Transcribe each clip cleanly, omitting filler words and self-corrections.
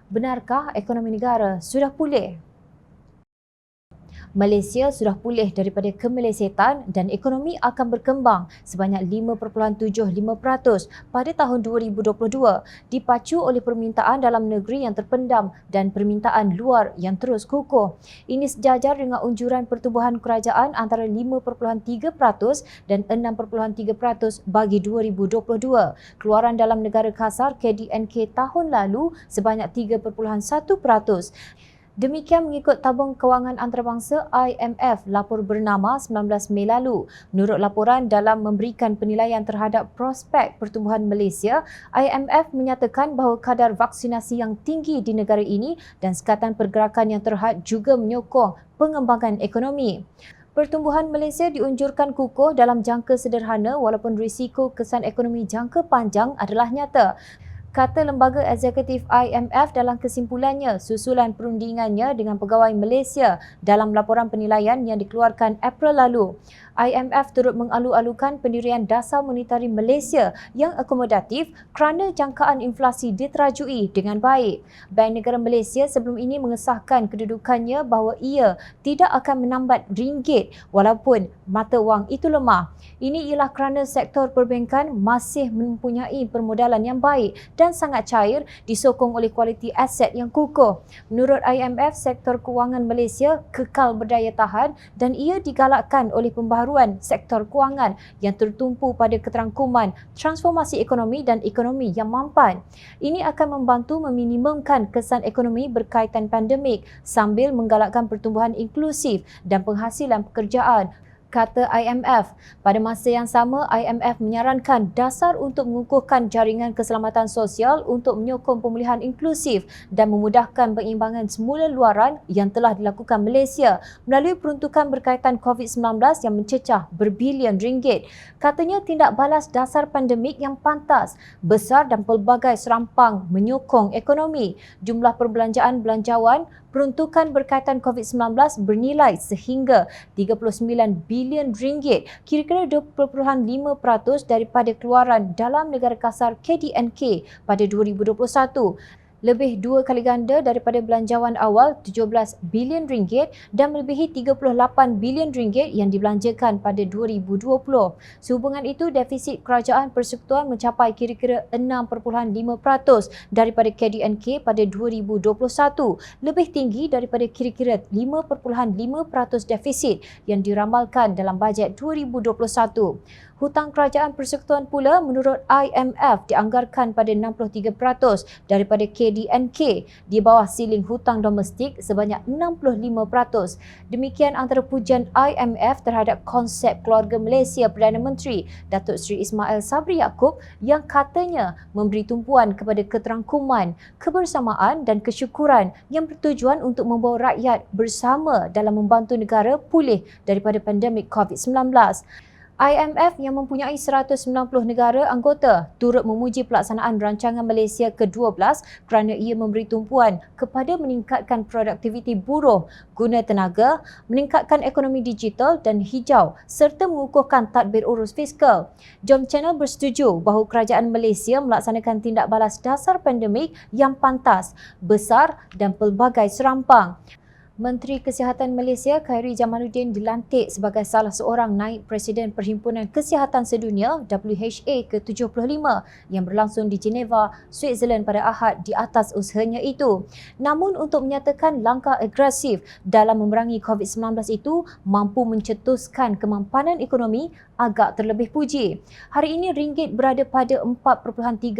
Benarkah ekonomi negara sudah pulih? Malaysia sudah pulih daripada kemelesetan dan ekonomi akan berkembang sebanyak 5.75% pada tahun 2022 dipacu oleh permintaan dalam negeri yang terpendam dan permintaan luar yang terus kukuh. Ini sejajar dengan unjuran pertumbuhan kerajaan antara 5.3% dan 6.3% bagi 2022. Keluaran dalam negara kasar KDNK tahun lalu sebanyak 3.1%. Demikian mengikut tabung kewangan antarabangsa IMF lapor bernama 19 Mei lalu. Menurut laporan dalam memberikan penilaian terhadap prospek pertumbuhan Malaysia, IMF menyatakan bahawa kadar vaksinasi yang tinggi di negara ini dan sekatan pergerakan yang terhad juga menyokong pengembangan ekonomi. Pertumbuhan Malaysia diunjurkan kukuh dalam jangka sederhana walaupun risiko kesan ekonomi jangka panjang adalah nyata, kata lembaga eksekutif IMF dalam kesimpulannya susulan perundingannya dengan pegawai Malaysia dalam laporan penilaian yang dikeluarkan April lalu. IMF turut mengalu-alukan pendirian dasar monetari Malaysia yang akomodatif kerana jangkaan inflasi diterajui dengan baik. Bank Negara Malaysia sebelum ini mengesahkan kedudukannya bahawa ia tidak akan menambat ringgit walaupun mata wang itu lemah. Ini ialah kerana sektor perbankan masih mempunyai permodalan yang baik dan sangat cair disokong oleh kualiti aset yang kukuh. Menurut IMF, sektor kewangan Malaysia kekal berdaya tahan dan ia digalakkan oleh pembaharuan sektor kewangan yang tertumpu pada keterangkuman, transformasi ekonomi dan ekonomi yang mampan. Ini akan membantu meminimumkan kesan ekonomi berkaitan pandemik sambil menggalakkan pertumbuhan inklusif dan penghasilan pekerjaan, kata IMF. Pada masa yang sama, IMF menyarankan dasar untuk mengukuhkan jaringan keselamatan sosial untuk menyokong pemulihan inklusif dan memudahkan pengeimbangan semula luaran yang telah dilakukan Malaysia melalui peruntukan berkaitan COVID-19 yang mencecah berbilion ringgit. Katanya tindak balas dasar pandemik yang pantas, besar dan pelbagai serampang menyokong ekonomi. Jumlah perbelanjaan belanjawan peruntukan berkaitan COVID-19 bernilai sehingga 39 bilion ringgit, kira-kira 2.5% daripada keluaran dalam negara kasar KDNK pada 2021. Lebih 2 kali ganda daripada belanjawan awal 17 bilion ringgit dan melebihi 38 bilion ringgit yang dibelanjakan pada 2020. Sehubungan itu, defisit kerajaan persekutuan mencapai kira-kira 6.5% daripada KDNK pada 2021, lebih tinggi daripada kira-kira 5.5% defisit yang diramalkan dalam bajet 2021. Hutang kerajaan persekutuan pula menurut IMF dianggarkan pada 63% daripada KDNK di bawah siling hutang domestik sebanyak 65%. Demikian antara pujian IMF terhadap konsep keluarga Malaysia Perdana Menteri Datuk Seri Ismail Sabri Yaakob yang katanya memberi tumpuan kepada keterangkuman, kebersamaan dan kesyukuran yang bertujuan untuk membawa rakyat bersama dalam membantu negara pulih daripada pandemik COVID-19. IMF yang mempunyai 190 negara anggota turut memuji pelaksanaan rancangan Malaysia ke-12 kerana ia memberi tumpuan kepada meningkatkan produktiviti buruh guna tenaga, meningkatkan ekonomi digital dan hijau serta mengukuhkan tadbir urus fiskal. Jom Channel bersetuju bahawa kerajaan Malaysia melaksanakan tindak balas dasar pandemik yang pantas, besar dan pelbagai serampang. Menteri Kesihatan Malaysia Khairy Jamaluddin dilantik sebagai salah seorang naib Presiden Perhimpunan Kesihatan Sedunia WHA ke-75 yang berlangsung di Geneva, Switzerland pada Ahad di atas usahanya itu. Namun untuk menyatakan langkah agresif dalam memerangi COVID-19 itu mampu mencetuskan kemampanan ekonomi agak terlebih puji. Hari ini ringgit berada pada 4.38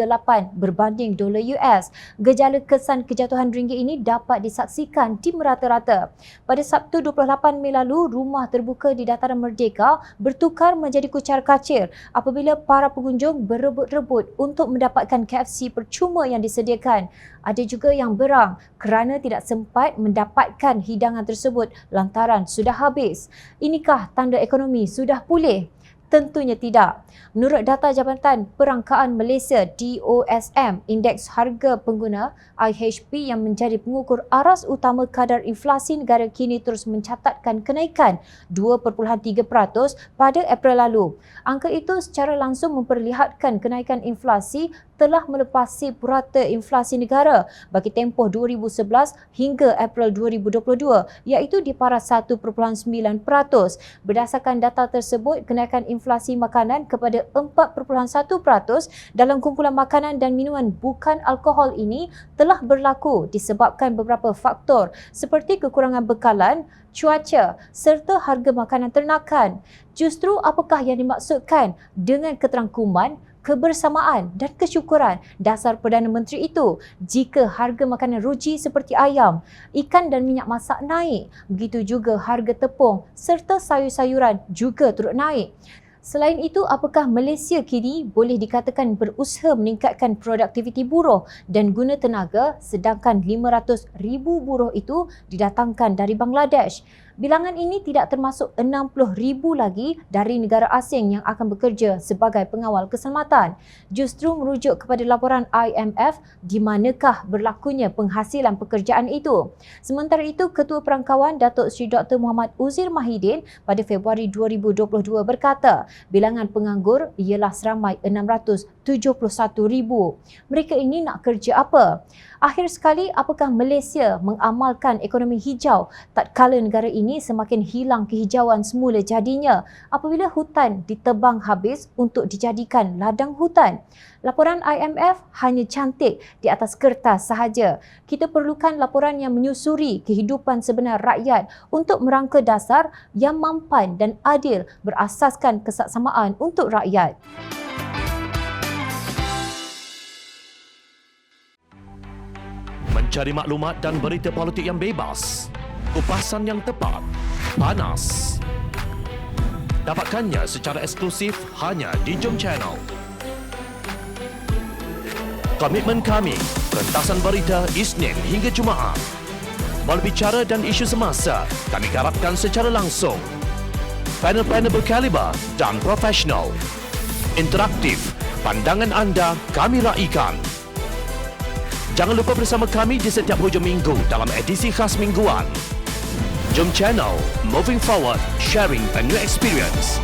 berbanding dolar US. Gejala kesan kejatuhan ringgit ini dapat disaksikan di merata-rata. Pada Sabtu 28 Mei lalu, rumah terbuka di Dataran Merdeka bertukar menjadi kucar-kacir apabila para pengunjung berebut-rebut untuk mendapatkan KFC percuma yang disediakan. Ada juga yang berang kerana tidak sempat mendapatkan hidangan tersebut lantaran sudah habis. Inikah tanda ekonomi sudah pulih? Tentunya tidak. Menurut data Jabatan Perangkaan Malaysia DOSM, Indeks Harga Pengguna IHP yang menjadi pengukur aras utama kadar inflasi negara kini terus mencatatkan kenaikan 2.3% pada April lalu. Angka itu secara langsung memperlihatkan kenaikan inflasi telah melepasi purata inflasi negara bagi tempoh 2011 hingga April 2022 iaitu di paras 1.9%. Berdasarkan data tersebut, kenaikan inflasi makanan kepada 4.1% dalam kumpulan makanan dan minuman bukan alkohol ini telah berlaku disebabkan beberapa faktor seperti kekurangan bekalan, cuaca serta harga makanan ternakan. Justru apakah yang dimaksudkan dengan keterangkuman, kebersamaan dan kesyukuran dasar Perdana Menteri itu jika harga makanan ruji seperti ayam, ikan dan minyak masak naik, begitu juga harga tepung serta sayur-sayuran juga turut naik. Selain itu, apakah Malaysia kini boleh dikatakan berusaha meningkatkan produktiviti buruh dan guna tenaga sedangkan 500,000 buruh itu didatangkan dari Bangladesh? Bilangan ini tidak termasuk 60,000 lagi dari negara asing yang akan bekerja sebagai pengawal keselamatan. Justru merujuk kepada laporan IMF, di manakah berlakunya penghasilan pekerjaan itu. Sementara itu, Ketua Perangkawan Datuk Seri Dr. Muhammad Uzir Mahidin pada Februari 2022 berkata, bilangan penganggur ialah seramai 671,000. Mereka ini nak kerja apa? Akhir sekali, apakah Malaysia mengamalkan ekonomi hijau tatkala negara ini semakin hilang kehijauan semula jadinya apabila hutan ditebang habis untuk dijadikan ladang hutan? Laporan IMF hanya cantik di atas kertas sahaja. Kita perlukan laporan yang menyusuri kehidupan sebenar rakyat untuk merangka dasar yang mampan dan adil berasaskan kesaksamaan untuk rakyat. Mencari maklumat dan berita politik yang bebas, kupasan yang tepat, panas. Dapatkannya secara eksklusif hanya di Jom Channel. Komitmen kami, rentasan berita Isnin hingga Jumaat. Berbicara dan isu semasa, kami garapkan secara langsung. Panel-panel berkaliber dan profesional. Interaktif, pandangan anda kami raikan. Jangan lupa bersama kami di setiap hujung minggu dalam edisi khas mingguan. Jom Channel, moving forward, sharing a new experience.